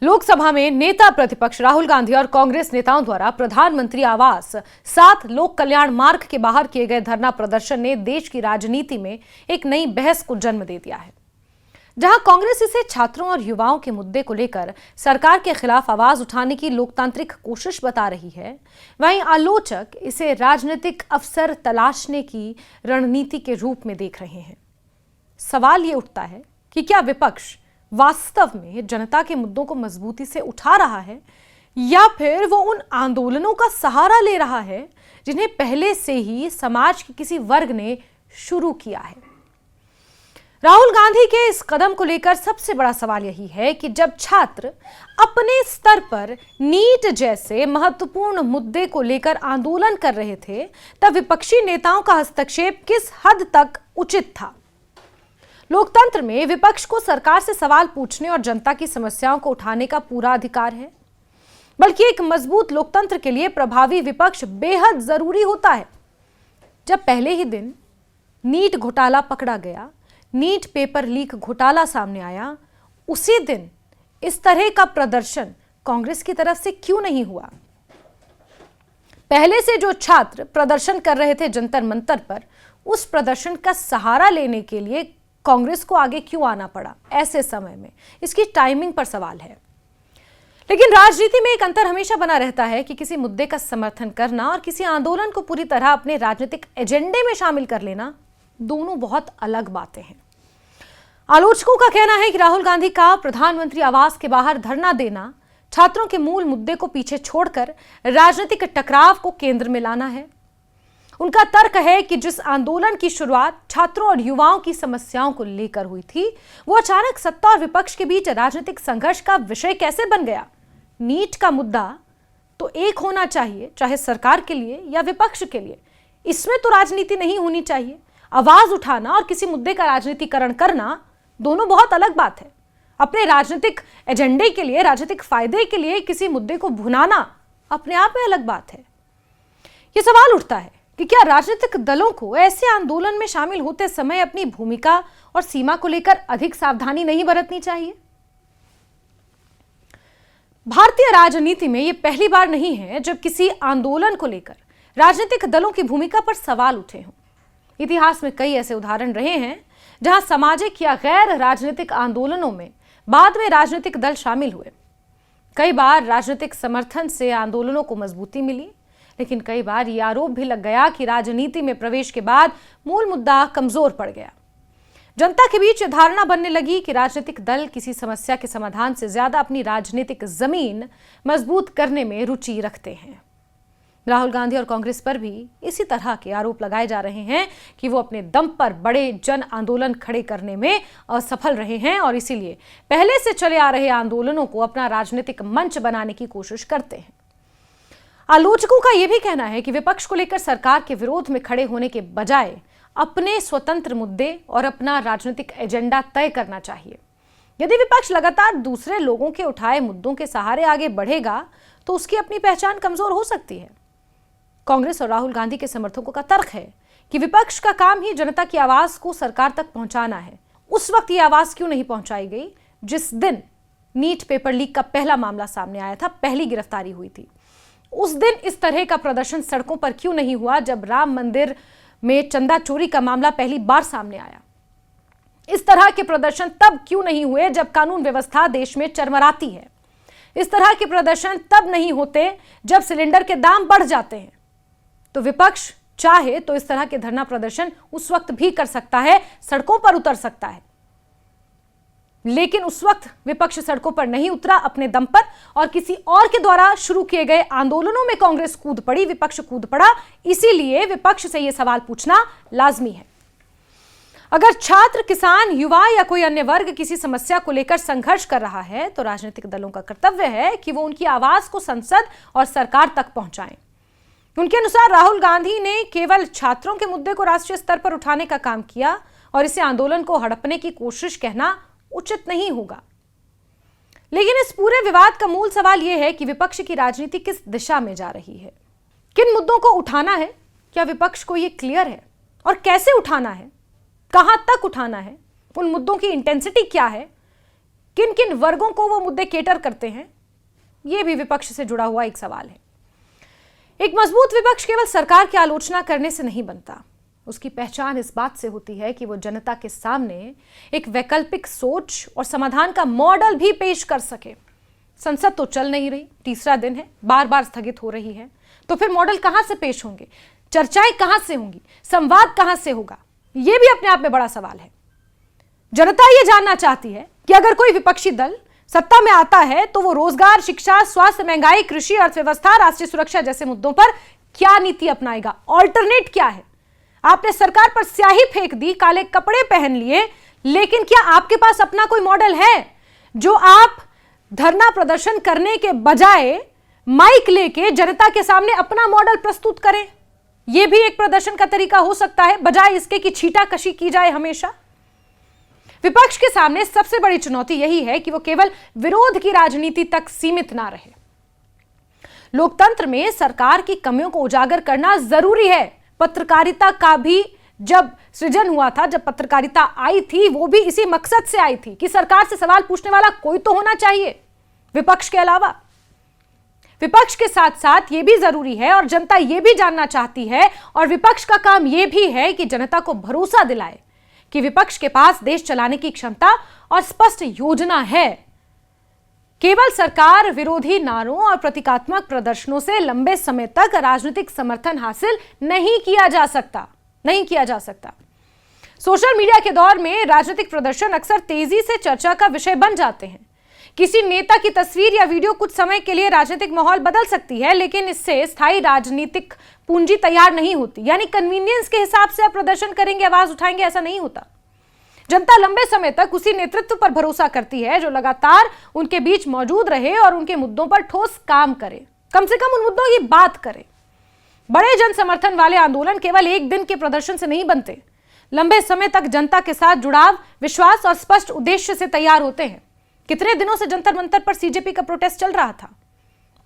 लोकसभा में नेता प्रतिपक्ष राहुल गांधी और कांग्रेस नेताओं द्वारा प्रधानमंत्री आवास 7 लोक कल्याण मार्ग के बाहर किए गए धरना प्रदर्शन ने देश की राजनीति में एक नई बहस को जन्म दे दिया है। जहां कांग्रेस इसे छात्रों और युवाओं के मुद्दे को लेकर सरकार के खिलाफ आवाज उठाने की लोकतांत्रिक कोशिश बता रही है, वहीं आलोचक इसे राजनीतिक अवसर तलाशने की रणनीति के रूप में देख रहे हैं। सवाल ये उठता है कि क्या विपक्ष वास्तव में जनता के मुद्दों को मजबूती से उठा रहा है या फिर वो उन आंदोलनों का सहारा ले रहा है जिन्हें पहले से ही समाज के किसी वर्ग ने शुरू किया है। राहुल गांधी के इस कदम को लेकर सबसे बड़ा सवाल यही है कि जब छात्र अपने स्तर पर नीट जैसे महत्वपूर्ण मुद्दे को लेकर आंदोलन कर रहे थे, तब विपक्षी नेताओं का हस्तक्षेप किस हद तक उचित था। लोकतंत्र में विपक्ष को सरकार से सवाल पूछने और जनता की समस्याओं को उठाने का पूरा अधिकार है, बल्कि एक मजबूत लोकतंत्र के लिए प्रभावी विपक्ष बेहद जरूरी होता है। जब पहले ही दिन नीट घोटाला पकड़ा गया, नीट पेपर लीक घोटाला सामने आया, उसी दिन इस तरह का प्रदर्शन कांग्रेस की तरफ से क्यों नहीं हुआ। पहले से जो छात्र प्रदर्शन कर रहे थे जंतर मंतर पर, उस प्रदर्शन का सहारा लेने के लिए कांग्रेस को आगे क्यों आना पड़ा ऐसे समय में, इसकी टाइमिंग पर सवाल है। लेकिन राजनीति में एक अंतर हमेशा बना रहता है कि किसी मुद्दे का समर्थन करना और किसी आंदोलन को पूरी तरह अपने राजनीतिक एजेंडे में शामिल कर लेना, दोनों बहुत अलग बातें हैं। आलोचकों का कहना है कि राहुल गांधी का प्रधानमंत्री आवास के बाहर धरना देना छात्रों के मूल मुद्दे को पीछे छोड़कर राजनीतिक टकराव को केंद्र में लाना है। उनका तर्क है कि जिस आंदोलन की शुरुआत छात्रों और युवाओं की समस्याओं को लेकर हुई थी, वो अचानक सत्ता और विपक्ष के बीच राजनीतिक संघर्ष का विषय कैसे बन गया। नीट का मुद्दा तो एक होना चाहिए, चाहे सरकार के लिए या विपक्ष के लिए। इसमें तो राजनीति नहीं होनी चाहिए। आवाज उठाना और किसी मुद्दे का राजनीतिकरण करना, दोनों बहुत अलग बात है। अपने राजनीतिक एजेंडे के लिए, राजनीतिक फायदे के लिए किसी मुद्दे को भुनाना अपने आप में अलग बात है। यह सवाल उठता है कि क्या राजनीतिक दलों को ऐसे आंदोलन में शामिल होते समय अपनी भूमिका और सीमा को लेकर अधिक सावधानी नहीं बरतनी चाहिए। भारतीय राजनीति में यह पहली बार नहीं है जब किसी आंदोलन को लेकर राजनीतिक दलों की भूमिका पर सवाल उठे हों। इतिहास में कई ऐसे उदाहरण रहे हैं जहां सामाजिक या गैर राजनीतिक आंदोलनों में बाद में राजनीतिक दल शामिल हुए। कई बार राजनीतिक समर्थन से आंदोलनों को मजबूती मिली, लेकिन कई बार यह आरोप भी लग गया कि राजनीति में प्रवेश के बाद मूल मुद्दा कमजोर पड़ गया। जनता के बीच धारणा बनने लगी कि राजनीतिक दल किसी समस्या के समाधान से ज्यादा अपनी राजनीतिक जमीन मजबूत करने में रुचि रखते हैं। राहुल गांधी और कांग्रेस पर भी इसी तरह के आरोप लगाए जा रहे हैं कि वो अपने दम पर बड़े जन आंदोलन खड़े करने में असफल रहे हैं और इसीलिए पहले से चले आ रहे आंदोलनों को अपना राजनीतिक मंच बनाने की कोशिश करते हैं। आलोचकों का यह भी कहना है कि विपक्ष को लेकर सरकार के विरोध में खड़े होने के बजाय अपने स्वतंत्र मुद्दे और अपना राजनीतिक एजेंडा तय करना चाहिए। यदि विपक्ष लगातार दूसरे लोगों के उठाए मुद्दों के सहारे आगे बढ़ेगा तो उसकी अपनी पहचान कमजोर हो सकती है। कांग्रेस और राहुल गांधी के समर्थकों का तर्क है कि विपक्ष का काम ही जनता की आवाज को सरकार तक पहुंचाना है। उस वक्त यह आवाज क्यों नहीं पहुंचाई गई जिस दिन नीट पेपर लीक का पहला मामला सामने आया था, पहली गिरफ्तारी हुई थी। उस दिन इस तरह का प्रदर्शन सड़कों पर क्यों नहीं हुआ जब राम मंदिर में चंदा चोरी का मामला पहली बार सामने आया। इस तरह के प्रदर्शन तब क्यों नहीं हुए जब कानून व्यवस्था देश में चरमराती है। इस तरह के प्रदर्शन तब नहीं होते जब सिलेंडर के दाम बढ़ जाते हैं। तो विपक्ष चाहे तो इस तरह के धरना प्रदर्शन उस वक्त भी कर सकता है, सड़कों पर उतर सकता है, लेकिन उस वक्त विपक्ष सड़कों पर नहीं उतरा अपने दम पर और किसी और के द्वारा शुरू किए गए आंदोलनों में कांग्रेस कूद पड़ी, विपक्ष कूद पड़ा। इसीलिए विपक्ष से यह सवाल पूछना लाजमी है। अगर छात्र, किसान, युवा या कोई अन्य वर्ग किसी समस्या को लेकर संघर्ष कर रहा है तो राजनीतिक दलों का कर्तव्य है कि वो उनकी आवाज को संसद और सरकार तक पहुंचाएं। उनके अनुसार राहुल गांधी ने केवल छात्रों के मुद्दे को राष्ट्रीय स्तर पर उठाने का काम किया और इसे आंदोलन को हड़पने की कोशिश कहना उचित नहीं होगा। लेकिन इस पूरे विवाद का मूल सवाल यह है कि विपक्ष की राजनीति किस दिशा में जा रही है, किन मुद्दों को उठाना है। क्या विपक्ष को यह क्लियर है और कैसे उठाना है, कहां तक उठाना है, उन मुद्दों की इंटेंसिटी क्या है, किन किन वर्गों को वो मुद्दे केटर करते हैं, ये भी विपक्ष से जुड़ा हुआ एक सवाल है। एक मजबूत विपक्ष केवल सरकार की आलोचना करने से नहीं बनता, उसकी पहचान इस बात से होती है कि वो जनता के सामने एक वैकल्पिक सोच और समाधान का मॉडल भी पेश कर सके। संसद तो चल नहीं रही, तीसरा दिन है, बार बार स्थगित हो रही है, तो फिर मॉडल कहां से पेश होंगे, चर्चाएं कहां से होंगी, संवाद कहां से होगा, यह भी अपने आप में बड़ा सवाल है। जनता यह जानना चाहती है कि अगर कोई विपक्षी दल सत्ता में आता है तो वो रोजगार, शिक्षा, स्वास्थ्य, महंगाई, कृषि, अर्थव्यवस्था, राष्ट्रीय सुरक्षा जैसे मुद्दों पर क्या नीति अपनाएगा, ऑल्टरनेट क्या है। आपने सरकार पर स्याही फेंक दी, काले कपड़े पहन लिए, लेकिन क्या आपके पास अपना कोई मॉडल है जो आप धरना प्रदर्शन करने के बजाय माइक लेके जनता के सामने अपना मॉडल प्रस्तुत करें? यह भी एक प्रदर्शन का तरीका हो सकता है, बजाय इसके कि छीटाकशी की जाए हमेशा। विपक्ष के सामने सबसे बड़ी चुनौती यही है कि वो केवल विरोध की राजनीति तक सीमित ना रहे। लोकतंत्र में सरकार की कमियों को उजागर करना जरूरी है। पत्रकारिता का भी जब सृजन हुआ था, जब पत्रकारिता आई थी, वो भी इसी मकसद से आई थी कि सरकार से सवाल पूछने वाला कोई तो होना चाहिए विपक्ष के अलावा। विपक्ष के साथ साथ ये भी जरूरी है, और जनता ये भी जानना चाहती है, और विपक्ष का काम ये भी है कि जनता को भरोसा दिलाए कि विपक्ष के पास देश चलाने की क्षमता और स्पष्ट योजना है। केवल सरकार विरोधी नारों और प्रतीकात्मक प्रदर्शनों से लंबे समय तक राजनीतिक समर्थन हासिल नहीं किया जा सकता। सोशल मीडिया के दौर में राजनीतिक प्रदर्शन अक्सर तेजी से चर्चा का विषय बन जाते हैं। किसी नेता की तस्वीर या वीडियो कुछ समय के लिए राजनीतिक माहौल बदल सकती है, लेकिन इससे स्थायी राजनीतिक पूंजी तैयार नहीं होती। यानी कन्वीनियंस के हिसाब से आप प्रदर्शन करेंगे, आवाज उठाएंगे, ऐसा नहीं होता। जनता लंबे समय तक उसी नेतृत्व पर भरोसा करती है जो लगातार उनके बीच मौजूद रहे और उनके मुद्दों पर ठोस काम करे, कम से कम उन मुद्दों की बात करे। बड़े जन समर्थन वाले आंदोलन केवल एक दिन के प्रदर्शन से नहीं बनते, लंबे समय तक जनता के साथ जुड़ाव, विश्वास और स्पष्ट उद्देश्य से तैयार होते हैं। कितने दिनों से जंतर मंतर पर सीजेपी का प्रोटेस्ट चल रहा था?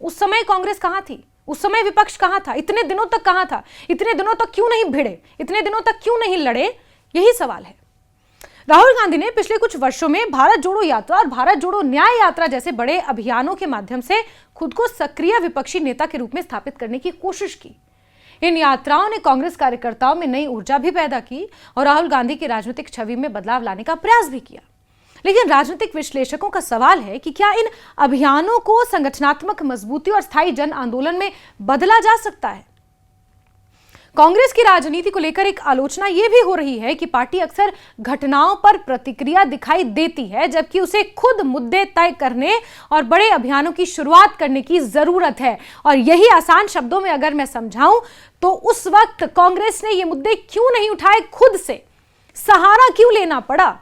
उस समय कांग्रेस कहां थी? उस समय विपक्ष कहां था? इतने दिनों तक कहां था? इतने दिनों तक क्यों नहीं भिड़े? इतने दिनों तक क्यों नहीं लड़े? यही सवाल है। राहुल गांधी ने पिछले कुछ वर्षों में भारत जोड़ो यात्रा और भारत जोड़ो न्याय यात्रा जैसे बड़े अभियानों के माध्यम से खुद को सक्रिय विपक्षी नेता के रूप में स्थापित करने की कोशिश की। इन यात्राओं ने कांग्रेस कार्यकर्ताओं में नई ऊर्जा भी पैदा की और राहुल गांधी की राजनीतिक छवि में बदलाव लाने का प्रयास भी किया। लेकिन राजनीतिक विश्लेषकों का सवाल है कि क्या इन अभियानों को संगठनात्मक मजबूती और स्थायी जन आंदोलन में बदला जा सकता है? कांग्रेस की राजनीति को लेकर एक आलोचना यह भी हो रही है कि पार्टी अक्सर घटनाओं पर प्रतिक्रिया दिखाई देती है, जबकि उसे खुद मुद्दे तय करने और बड़े अभियानों की शुरुआत करने की जरूरत है। और यही आसान शब्दों में अगर मैं समझाऊं तो उस वक्त कांग्रेस ने ये मुद्दे क्यों नहीं उठाए, खुद से सहारा क्यों लेना पड़ा?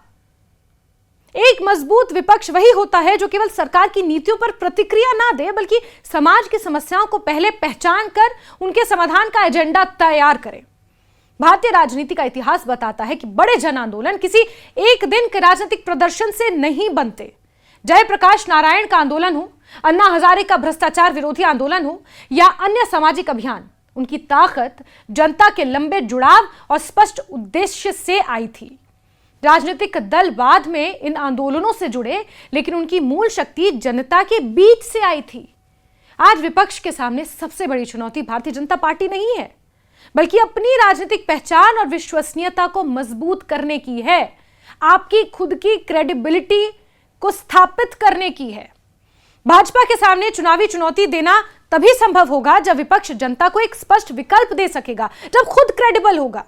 एक मजबूत विपक्ष वही होता है जो केवल सरकार की नीतियों पर प्रतिक्रिया ना दे, बल्कि समाज की समस्याओं को पहले पहचान कर उनके समाधान का एजेंडा तैयार करे। भारतीय राजनीति का इतिहास बताता है कि बड़े जन आंदोलन किसी एक दिन के राजनीतिक प्रदर्शन से नहीं बनते। जयप्रकाश नारायण का आंदोलन हो, अन्ना हजारे का भ्रष्टाचार विरोधी आंदोलन हो या अन्य सामाजिक अभियान, उनकी ताकत जनता के लंबे जुड़ाव और स्पष्ट उद्देश्य से आई थी। राजनीतिक दल बाद में इन आंदोलनों से जुड़े, लेकिन उनकी मूल शक्ति जनता के बीच से आई थी। आज विपक्ष के सामने सबसे बड़ी चुनौती भारतीय जनता पार्टी नहीं है, बल्कि अपनी राजनीतिक पहचान और विश्वसनीयता को मजबूत करने की है, आपकी खुद की क्रेडिबिलिटी को स्थापित करने की है। भाजपा के सामने चुनावी चुनौती देना तभी संभव होगा जब विपक्ष जनता को एक स्पष्ट विकल्प दे सकेगा, जब खुद क्रेडिबल होगा,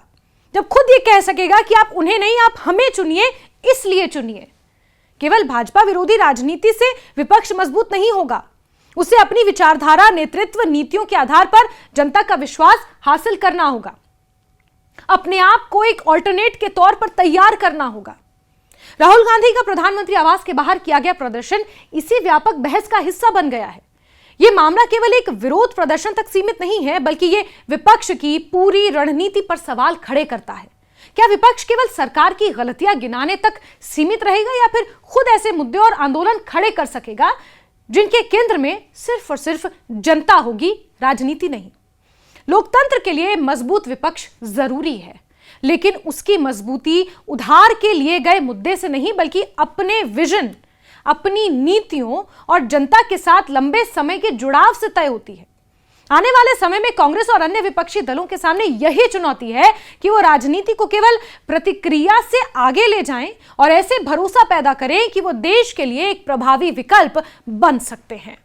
जब खुद ये कह सकेगा कि आप उन्हें नहीं, आप हमें चुनिए, इसलिए चुनिए। केवल भाजपा विरोधी राजनीति से विपक्ष मजबूत नहीं होगा, उसे अपनी विचारधारा, नेतृत्व, नीतियों के आधार पर जनता का विश्वास हासिल करना होगा, अपने आप को एक ऑल्टरनेट के तौर पर तैयार करना होगा। राहुल गांधी का प्रधानमंत्री आवास के बाहर किया गया प्रदर्शन इसी व्यापक बहस का हिस्सा बन गया है। यह मामला केवल एक विरोध प्रदर्शन तक सीमित नहीं है, बल्कि यह विपक्ष की पूरी रणनीति पर सवाल खड़े करता है। क्या विपक्ष केवल सरकार की गलतियां गिनाने तक सीमित रहेगा, या फिर खुद ऐसे मुद्दे और आंदोलन खड़े कर सकेगा जिनके केंद्र में सिर्फ और सिर्फ जनता होगी, राजनीति नहीं? लोकतंत्र के लिए मजबूत विपक्ष जरूरी है, लेकिन उसकी मजबूती उधार के लिए गए मुद्दे से नहीं, बल्कि अपने विजन, अपनी नीतियों और जनता के साथ लंबे समय के जुड़ाव से तय होती है। आने वाले समय में कांग्रेस और अन्य विपक्षी दलों के सामने यही चुनौती है कि वो राजनीति को केवल प्रतिक्रिया से आगे ले जाएं और ऐसे भरोसा पैदा करें कि वो देश के लिए एक प्रभावी विकल्प बन सकते हैं।